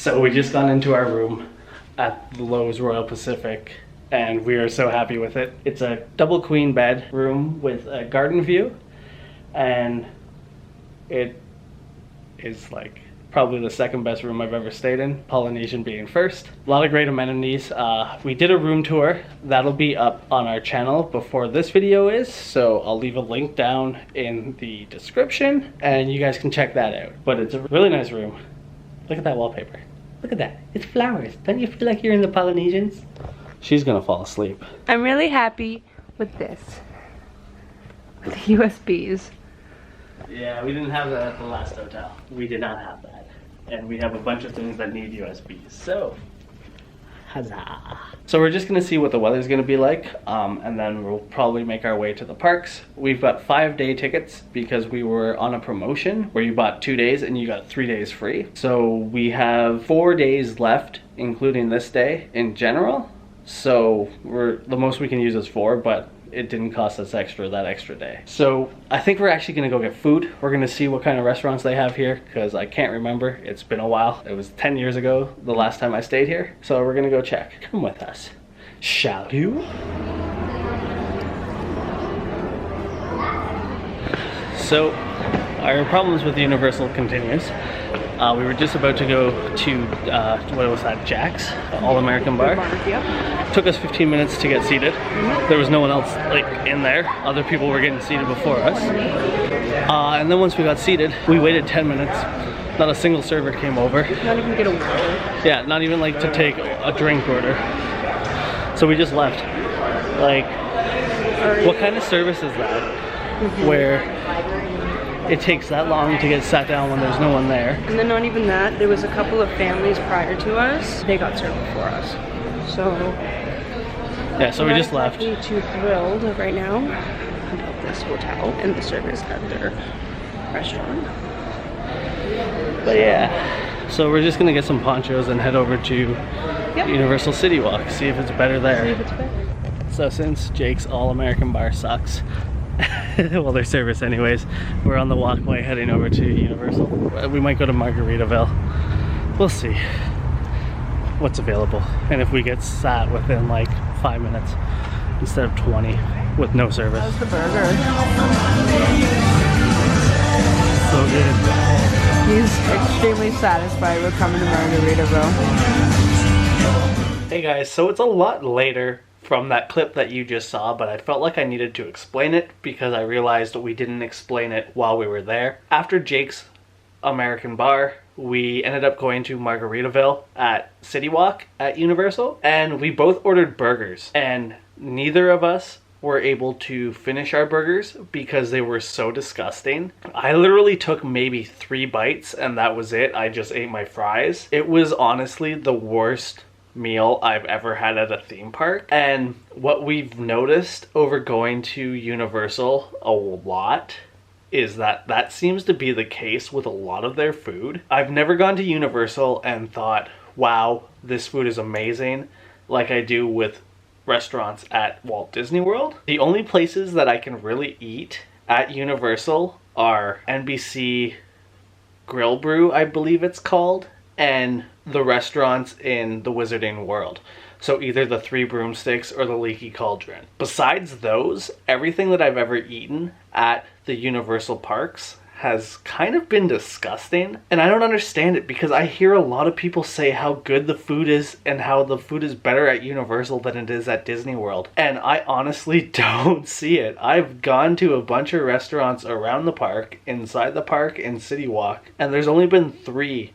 So we just gone into our room at the Lowe's Royal Pacific and we are so happy with it. It's a double queen bed room with a garden view, and it is like probably the second best room I've ever stayed in, Polynesian being first. A lot of great amenities. We did a room tour. That'll be up on our channel before this video is, so I'll leave a link down in the description and you guys can check that out. But it's a really nice room. Look at that wallpaper. Look at that. It's flowers. Don't you feel like you're in the Polynesians? She's gonna fall asleep. I'm really happy with this. With the USBs. Yeah, we didn't have that at the last hotel. We did not have that. And we have a bunch of things that need USBs, so huzzah. So we're just gonna see what the weather's gonna be like, and then we'll probably make our way to the parks. We've got 5-day tickets because we were on a promotion where you bought 2 days and you got 3 days free. So we have 4 days left, including this day in general. So the most we can use is 4, but it didn't cost us that extra day. So I think we're actually gonna go get food. We're gonna see what kind of restaurants they have here because I can't remember. It's been a while. It was 10 years ago the last time I stayed here. So we're gonna go check. Come with us, shall you? So our problems with Universal continues. We were just about to go to, what was that, Jack's? All-American Bar. Took us 15 minutes to get seated. There was no one else like in there. Other people were getting seated before us. And then once we got seated, we waited 10 minutes. Not a single server came over. Not even get a water. Yeah, not even like to take a drink order. So we just left. Like, what kind of service is that? Where it takes that long to get sat down when there's no one there. And then not even that, there was a couple of families prior to us. They got served before us. So yeah, so we just left. I'm too thrilled right now about this hotel and the service at their restaurant. But yeah, so we're just gonna get some ponchos and head over to Universal City Walk, see if it's better there. See if it's better. So since Jake's All-American Bar sucks, well, their service anyways, we're on the walkway heading over to Universal. We might go to Margaritaville. We'll see what's available and if we get sat within like 5 minutes instead of 20 with no service. How's the burger? So good. He's extremely satisfied with coming to Margaritaville. Hey guys, so it's a lot later from that clip that you just saw, but I felt like I needed to explain it because I realized we didn't explain it while we were there. After Jake's American Bar, we ended up going to Margaritaville at City Walk at Universal, and we both ordered burgers, and neither of us were able to finish our burgers because they were so disgusting. I literally took maybe 3 bites and that was it. I just ate my fries. It was honestly the worst meal I've ever had at a theme park. And what we've noticed over going to Universal a lot is that that seems to be the case with a lot of their food. I've never gone to Universal and thought, wow, this food is amazing, like I do with restaurants at Walt Disney World. The only places that I can really eat at Universal are NBC Grill Brew, I believe it's called, and the restaurants in the Wizarding World. So either the Three Broomsticks or the Leaky Cauldron. Besides those, everything that I've ever eaten at the Universal parks has kind of been disgusting. And I don't understand it because I hear a lot of people say how good the food is and how the food is better at Universal than it is at Disney World. And I honestly don't see it. I've gone to a bunch of restaurants around the park, inside the park, in City Walk, and there's only been 3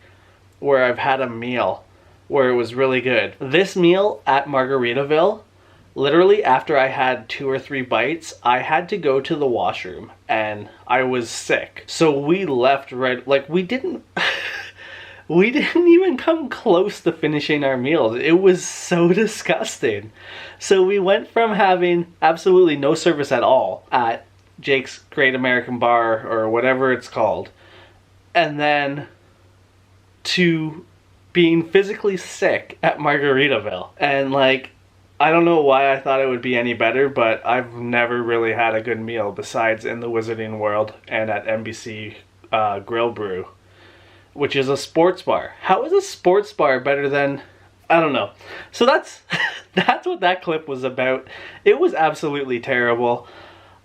where I've had a meal where it was really good. This meal at Margaritaville, literally after I had 2 or 3 bites, I had to go to the washroom and I was sick. So we left right, like we didn't even come close to finishing our meals. It was so disgusting. So we went from having absolutely no service at all at Jake's Great American Bar or whatever it's called, and then to being physically sick at Margaritaville. And like, I don't know why I thought it would be any better, but I've never really had a good meal besides in the Wizarding World and at NBC Grill Brew. which is a sports bar. How is a sports bar better than, I don't know. So that's that's what that clip was about. It was absolutely terrible.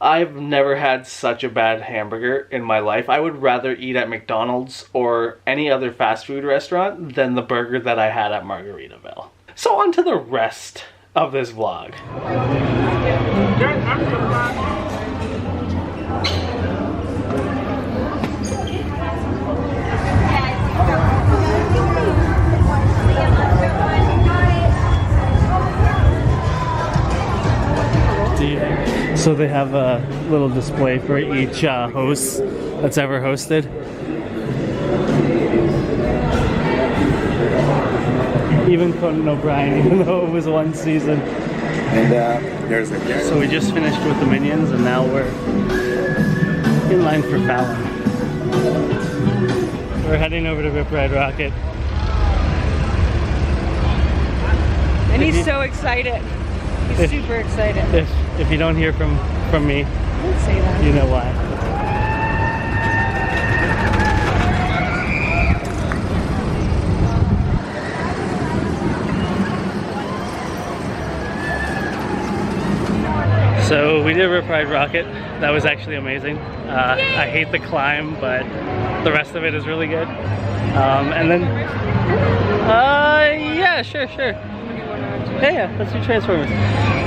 I've never had such a bad hamburger in my life. I would rather eat at McDonald's or any other fast food restaurant than the burger that I had at Margaritaville. So on to the rest of this vlog. So they have a little display for each host that's ever hosted. Even Conan O'Brien, even though it was one season. And there's a carrot. So we just finished with the Minions and now we're in line for Fallon. We're heading over to Rip Ride Rocket. And he's so excited. He's super excited. If you don't hear from me, Don't say that. you know why. So we did Rip Ride Rocket. That was actually amazing. I hate the climb, but the rest of it is really good. And then, yeah, sure. Yeah, let's do Transformers.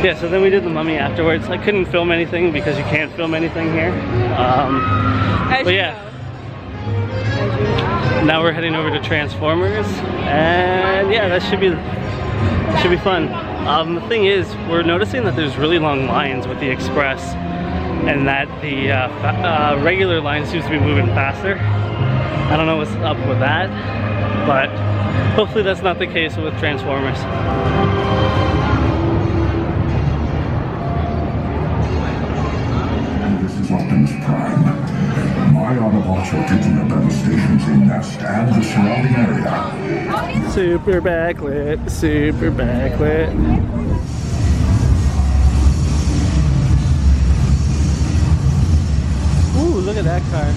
Yeah, so then we did the Mummy afterwards. I couldn't film anything because you can't film anything here. But yeah. Now we're heading over to Transformers, and yeah, that should be fun. The thing is, we're noticing that there's really long lines with the Express, and that the regular line seems to be moving faster. I don't know what's up with that, but hopefully that's not the case with Transformers. Optimus Prime. My Autobots are taking up devastations in Nest and the surrounding area. Super backlit, super backlit. Ooh, look at that car.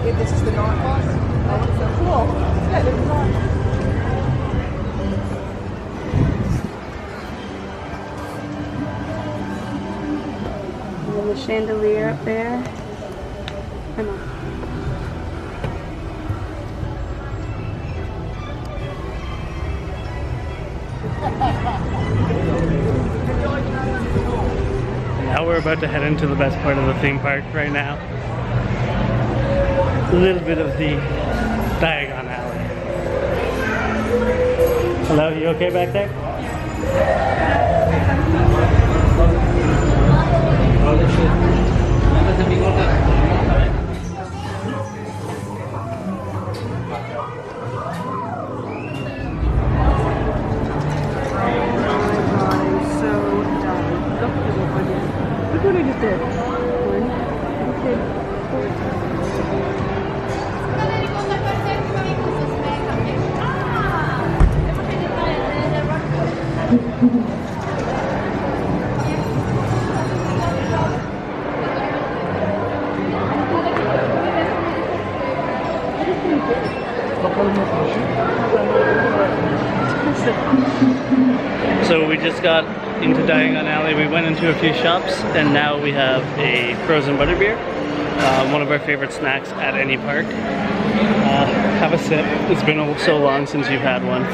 This is the non boss. Oh, it's so cool. Yeah, this is on. And then the chandelier up there. Come on. Now we're about to head into the best part of the theme park right now. A little bit of the Diagon Alley. Hello, you okay back there? Look what I just did. So we just got into Diagon Alley. We went into a few shops, and now we have a frozen butterbeer, one of our favorite snacks at any park. Have a sip. It's been so long since you've had one.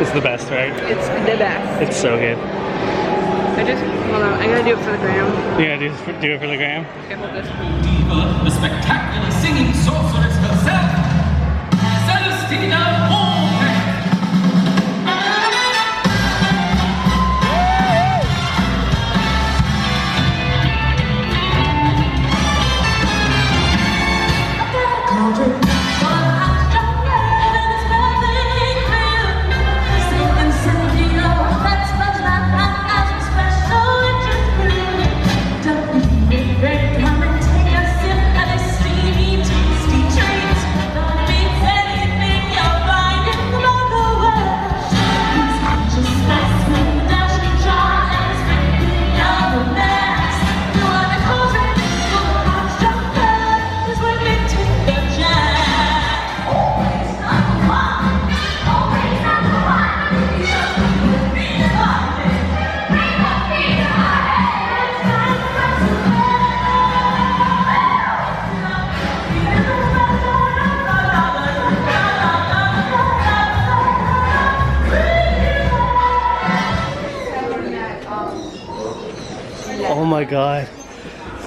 It's the best, right? It's the best. It's so good. Hold on, I gotta do it for the gram. You gotta do it for the gram? Okay, hold this. Diva, the spectacular singing sorceress herself, Celestina Warbeck. my god.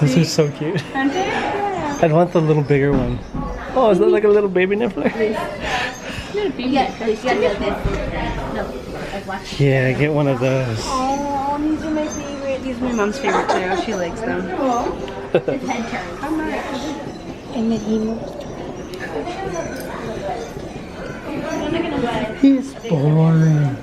Those are so cute. I'd want the little bigger one. Oh, is that like a little baby niffler? Yeah, get one of those. Oh, these are my favorite. These are my mom's favorite too. She likes them. How much? And then he's boring.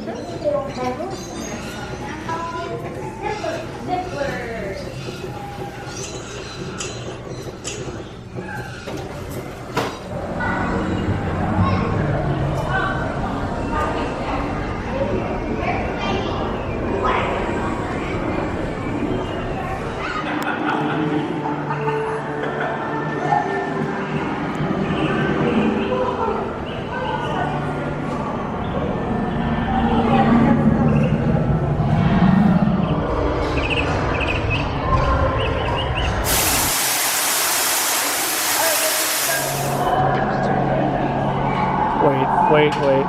Wait.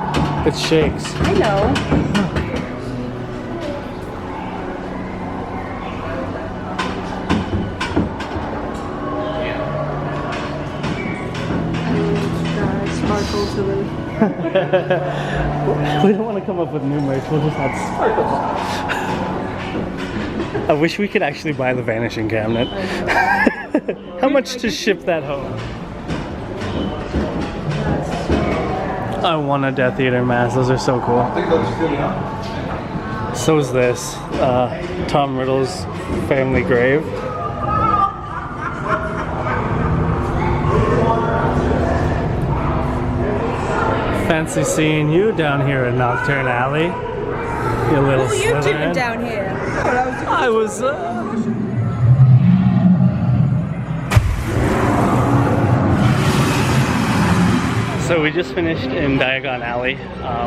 It shakes. I know. Sparkle to them. We don't want to come up with new merch, we'll just add sparkles. I wish we could actually buy the vanishing cabinet. How much to ship that home? I want a Death Eater mask, those are so cool. So is this, Tom Riddle's family grave. Fancy seeing you down here in Nocturne Alley. You little What were you doing Slytherin. down here? I was, So we just finished in Diagon Alley.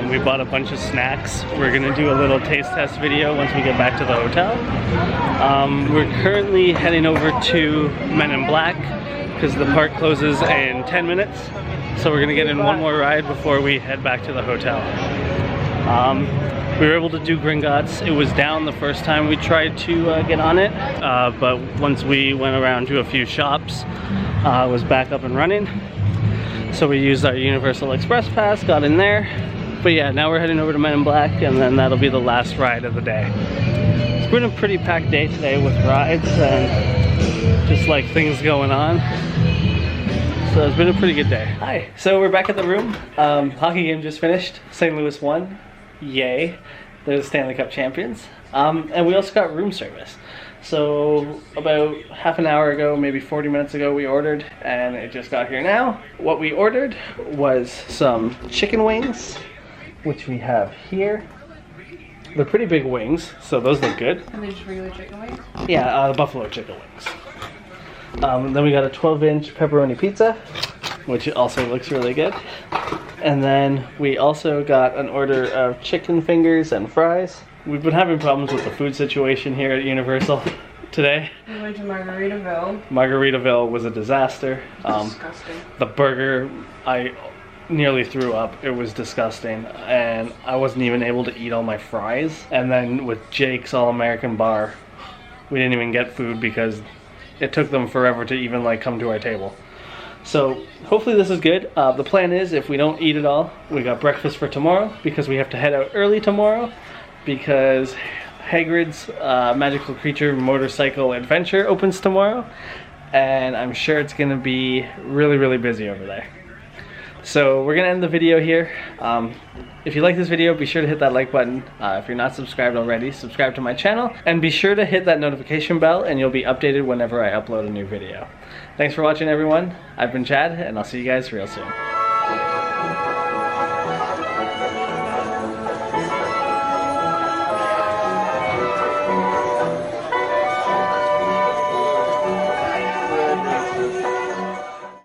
We bought a bunch of snacks. We're gonna do a little taste test video once we get back to the hotel. We're currently heading over to Men in Black because the park closes in 10 minutes. So we're gonna get in one more ride before we head back to the hotel. We were able to do Gringotts. It was down the first time we tried to get on it, but once we went around to a few shops, it was back up and running. So we used our Universal Express Pass, got in there. But yeah, now we're heading over to Men in Black, and then that'll be the last ride of the day. It's been a pretty packed day today with rides and just like things going on. So it's been a pretty good day. Hi, so we're back at the room. Hockey game just finished. St. Louis won. Yay. They're the Stanley Cup champions. And we also got room service. So about half an hour ago, maybe 40 minutes ago, we ordered, and it just got here now. What we ordered was some chicken wings, which we have here. They're pretty big wings, so those look good. And they're just regular chicken wings? Yeah, buffalo chicken wings. Then we got a 12-inch pepperoni pizza, which also looks really good. And then we also got an order of chicken fingers and fries. We've been having problems with the food situation here at Universal today. We went to Margaritaville. Margaritaville was a disaster. Disgusting. The burger, I nearly threw up. It was disgusting. And I wasn't even able to eat all my fries. And then with Jake's All-American Bar, we didn't even get food because it took them forever to even like come to our table. So hopefully this is good. The plan is if we don't eat it all, we got breakfast for tomorrow because we have to head out early tomorrow because Hagrid's Magical Creature Motorcycle Adventure opens tomorrow, and I'm sure it's gonna be really, really busy over there. So we're gonna end the video here. If you like this video, be sure to hit that like button. If you're not subscribed already, subscribe to my channel, and be sure to hit that notification bell and you'll be updated whenever I upload a new video. Thanks for watching, everyone. I've been Chad, and I'll see you guys real soon.